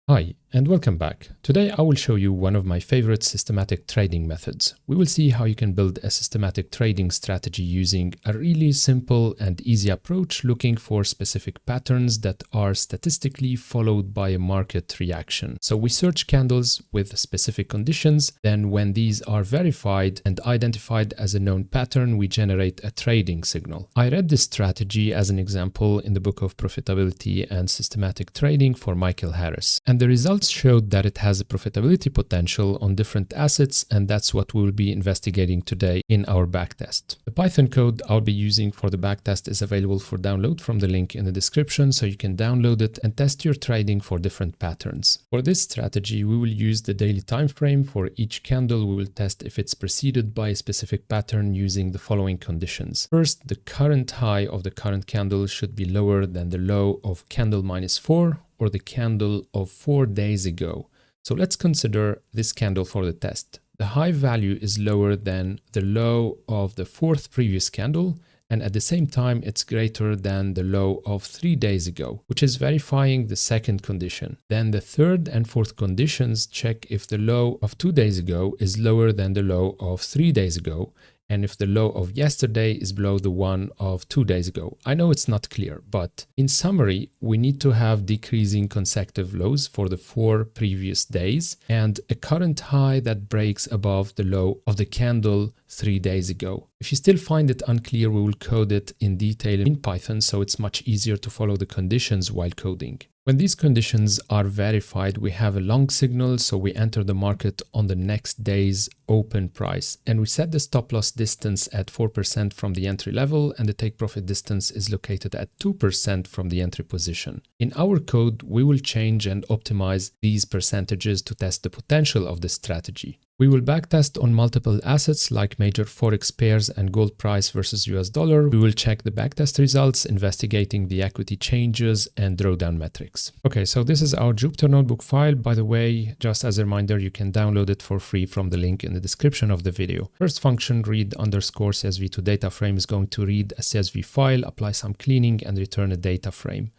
Hi, and welcome back. Today I will show you one of my favorite systematic trading methods. We will see how you can build a systematic trading strategy using a really simple and easy approach, looking for specific patterns that are statistically followed by a market reaction. So we search candles with specific conditions, then when these are verified and identified as a known pattern, we generate a trading signal. I read this strategy as an example in the book of Profitability and Systematic Trading for Michael Harris. And the results showed that it has a profitability potential on different assets, and that's what we will be investigating today in our backtest. The Python code I'll be using for the backtest is available for download from the link in the description, so you can download it and test your trading for different patterns. For this strategy, we will use the daily time frame. For each candle, we will test if it's preceded by a specific pattern using the following conditions. First, the current high of the current candle should be lower than the low of candle -4 or the candle of 4 days ago. So let's consider this candle for the test. The high value is lower than the low of the fourth previous candle, and at the same time it's greater than the low of 3 days ago, which is verifying the second condition. Then the third and fourth conditions check if the low of 2 days ago is lower than the low of 3 days ago, and if the low of yesterday is below the one of 2 days ago. I know it's not clear, but in summary, we need to have decreasing consecutive lows for the 4 previous days and a current high that breaks above the low of the candle 3 days ago. If you still find it unclear, we will code it in detail in Python, so it's much easier to follow the conditions while coding. When these conditions are verified, we have a long signal, so we enter the market on the next day's open price. And we set the stop loss distance at 4% from the entry level, and the take profit distance is located at 2% from the entry position. In our code, we will change and optimize these percentages to test the potential of the strategy. We will backtest on multiple assets like major Forex pairs and gold price versus US dollar. We will check the backtest results, investigating the equity changes and drawdown metrics. Okay, so this is our Jupyter Notebook file. By the way, just as a reminder, you can download it for free from the link in the description of the video. First function, read_CSV to data frame, is going to read a CSV file, apply some cleaning, and return a data frame.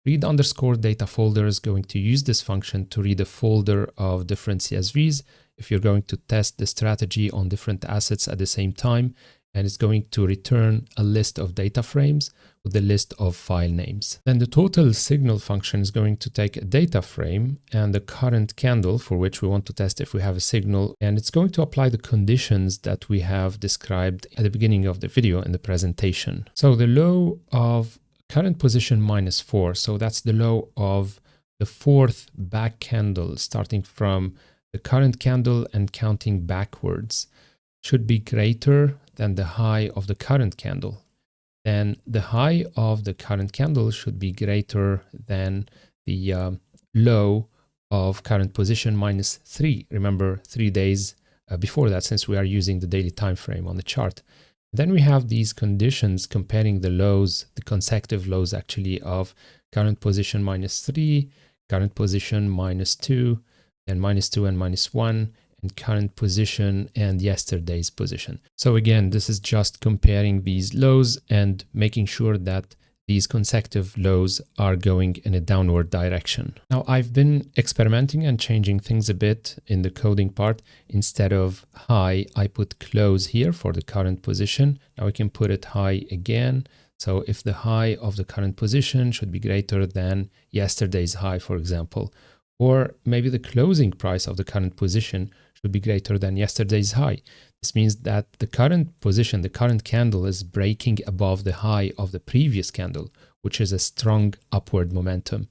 Read_data folder is going to use this function to read a folder of different CSVs if you're going to test the strategy on different assets at the same time, and it's going to return a list of data frames with a list of file names. Then the total signal function is going to take a data frame and the current candle for which we want to test if we have a signal, and it's going to apply the conditions that we have described at the beginning of the video in the presentation. So the low of current position -4, so that's the low of the fourth back candle starting from the current candle and counting backwards, should be greater than the high of the current candle. Then the high of the current candle should be greater than the low of current position -3. Remember, 3 days before that, since we are using the daily time frame on the chart. Then we have these conditions comparing the lows, the consecutive lows actually, of current position -3, current position -2, and -2 and -1, and current position and yesterday's position. So again, this is just comparing these lows and making sure that these consecutive lows are going in a downward direction. Now, I've been experimenting and changing things a bit in the coding part. Instead of high, I put close here for the current position. Now we can put it high again. So if the high of the current position should be greater than yesterday's high, for example, or maybe the closing price of the current position should be greater than yesterday's high. This means that the current position, the current candle, is breaking above the high of the previous candle, which is a strong upward momentum.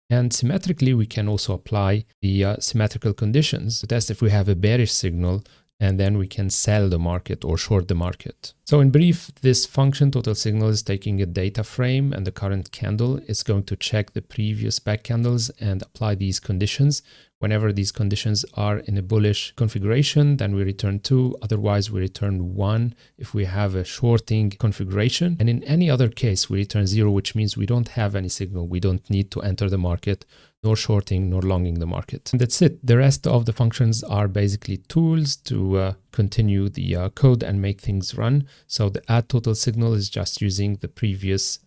And symmetrically, we can also apply the symmetrical conditions to test if we have a bearish signal, and then we can sell the market or short the market. So in brief, this function total signal is taking a data frame and the current candle. It's going to check the previous back candles and apply these conditions. Whenever these conditions are in a bullish configuration, then we return 2. Otherwise, we return 1 if we have a shorting configuration. And in any other case, we return 0, which means we don't have any signal. We don't need to enter the market, nor shorting, nor longing the market. And that's it. The rest of the functions are basically tools to continue the code and make things run. So the add total signal is just using the previous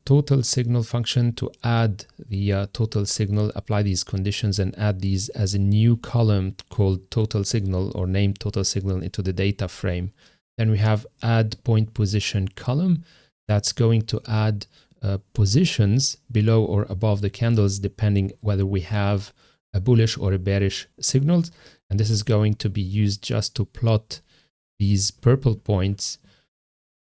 total signal function to add the total signal, apply these conditions and add these as a new column called total signal or named total signal into the data frame. Then we have add point position column that's going to add positions below or above the candles depending whether we have a bullish or a bearish signals. And this is going to be used just to plot these purple points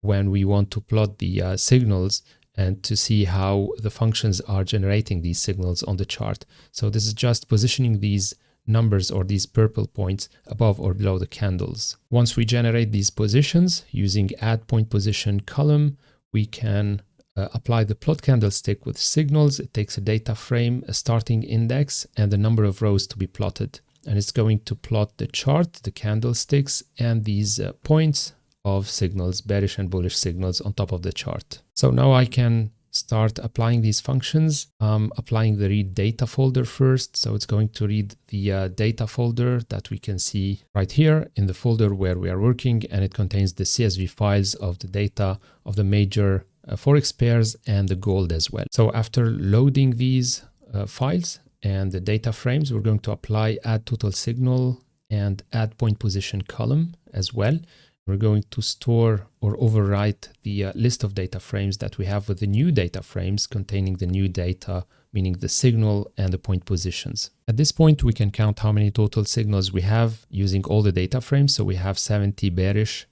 when we want to plot the signals and to see how the functions are generating these signals on the chart. So this is just positioning these numbers or these purple points above or below the candles. Once we generate these positions using add point position column, we can apply the plot candlestick with signals. It takes a data frame, a starting index, and the number of rows to be plotted. And it's going to plot the chart, the candlesticks, and these points of signals, bearish and bullish signals on top of the chart. So now I can start applying these functions. Applying the read data folder first. So it's going to read the data folder that we can see right here in the folder where we are working, and it contains the CSV files of the data of the major Forex pairs and the gold as well. So after loading these files and the data frames, we're going to apply add total signal and add point position column as well. We're going to store or overwrite the list of data frames that we have with the new data frames containing the new data, meaning the signal and the point positions. At this point, we can count how many total signals we have using all the data frames. So we have 70 bearish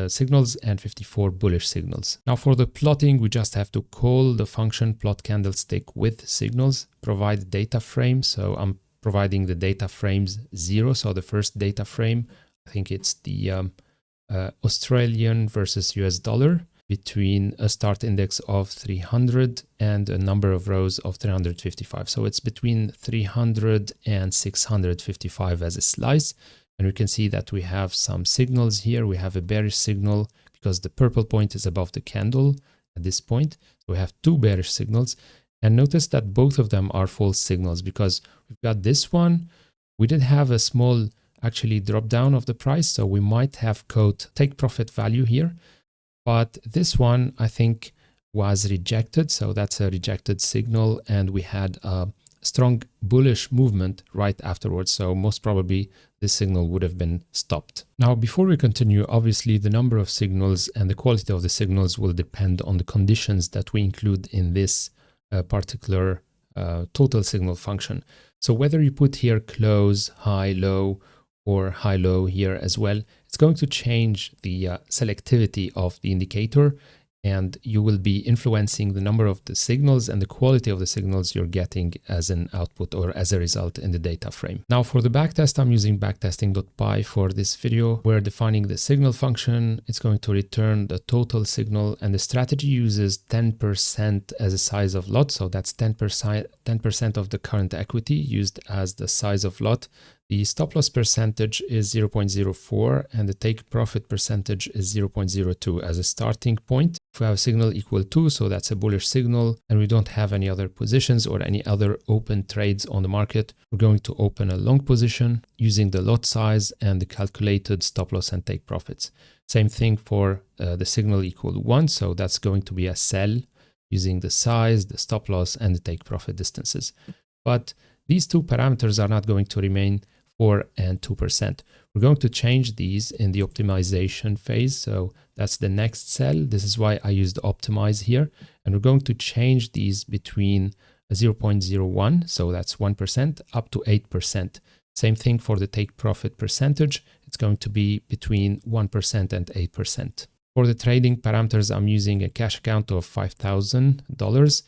signals and 54 bullish signals. Now for the plotting, we just have to call the function plot candlestick with signals, provide data frame. So I'm providing the data frames 0. So the first data frame, I think it's the Australian versus US dollar between a start index of 300 and a number of rows of 355. So it's between 300 and 655 as a slice. And we can see that we have some signals here. We have a bearish signal because the purple point is above the candle at this point. So we have two bearish signals. And notice that both of them are false signals because we've got this one. We did have a small actually drop down of the price. So we might have caught take profit value here. But this one, I think, was rejected. So that's a rejected signal. And we had a strong bullish movement right afterwards. So most probably this signal would have been stopped. Now, before we continue, obviously the number of signals and the quality of the signals will depend on the conditions that we include in this particular total signal function. So whether you put here close, high, low, or high, low here as well, it's going to change the selectivity of the indicator, and you will be influencing the number of the signals and the quality of the signals you're getting as an output or as a result in the data frame. Now for the backtest, I'm using backtesting.py for this video. We're defining the signal function. It's going to return the total signal, and the strategy uses 10% as a size of lot. So that's 10% of the current equity used as the size of lot. The stop loss percentage is 0.04 and the take profit percentage is 0.02 as a starting point. If we have a signal equal to, so that's a bullish signal, and we don't have any other positions or any other open trades on the market, we're going to open a long position using the lot size and the calculated stop loss and take profits. Same thing for the signal equal 1, so that's going to be a sell using the size, the stop loss, and the take profit distances. But these two parameters are not going to remain 4 and 2%. We're going to change these in the optimization phase. So that's the next cell. This is why I used optimize here. And we're going to change these between 0.01, so that's 1%, up to 8%. Same thing for the take profit percentage. It's going to be between 1% and 8%. For the trading parameters, I'm using a cash account of $5,000,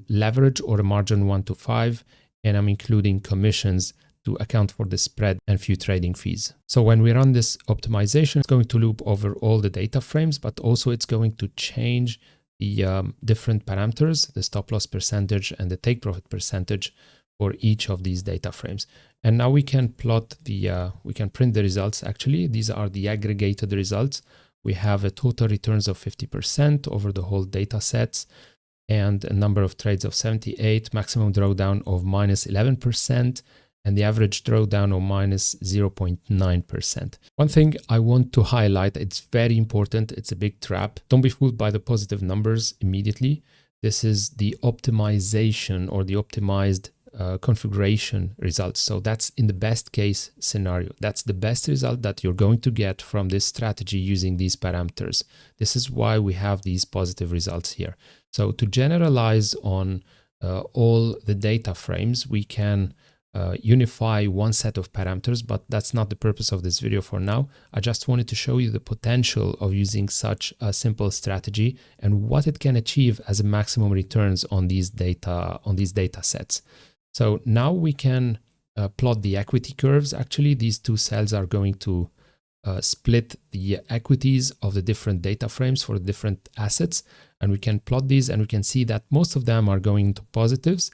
leverage or a margin 1 to 5, and I'm including commissions to account for the spread and few trading fees. So when we run this optimization, it's going to loop over all the data frames, but also it's going to change the different parameters, the stop loss percentage and the take profit percentage for each of these data frames. And now we can plot we can print the results. Actually, these are the aggregated results. We have a total returns of 50% over the whole data sets and a number of trades of 78, maximum drawdown of minus 11%, and the average drawdown of minus 0.9%. One thing I want to highlight, it's very important, it's a big trap. Don't be fooled by the positive numbers immediately. This is the optimization or the optimized configuration results. So that's in the best case scenario. That's the best result that you're going to get from this strategy using these parameters. This is why we have these positive results here. So to generalize on all the data frames, we can unify one set of parameters, but that's not the purpose of this video for now. I just wanted to show you the potential of using such a simple strategy and what it can achieve as a maximum returns on these data sets. So now we can plot the equity curves. Actually, these two cells are going to split the equities of the different data frames for different assets, and we can plot these, and we can see that most of them are going into positives.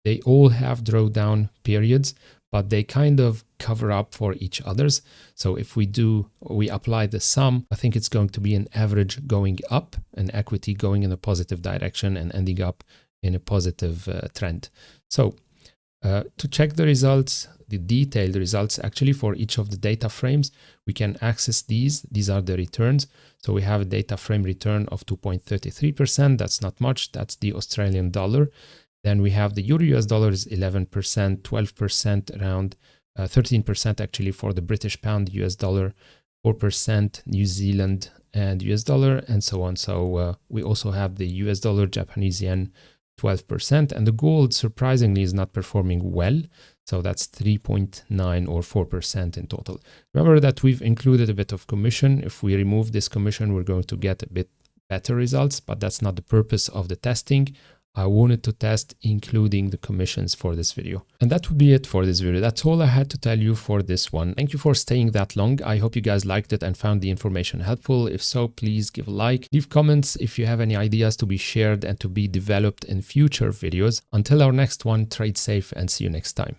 They all have drawdown periods, but they kind of cover up for each others. So if we apply the sum, I think it's going to be an average going up, an equity going in a positive direction and ending up in a positive trend. So to check the results, the detailed results actually for each of the data frames, we can access these. These are the returns. So we have a data frame return of 2.33%. That's not much. That's the Australian dollar. Then we have the Euro US dollar is 11%, 12% around, 13% actually for the British pound, US dollar, 4% New Zealand and US dollar, and so on. So we also have the US dollar, Japanese yen, 12%, and the gold surprisingly is not performing well. So that's 3.9 or 4% in total. Remember that we've included a bit of commission. If we remove this commission, we're going to get a bit better results, but that's not the purpose of the testing. I wanted to test including the commissions for this video. And that would be it for this video. That's all I had to tell you for this one. Thank you for staying that long. I hope you guys liked it and found the information helpful. If so, please give a like, leave comments if you have any ideas to be shared and to be developed in future videos. Until our next one, trade safe and see you next time.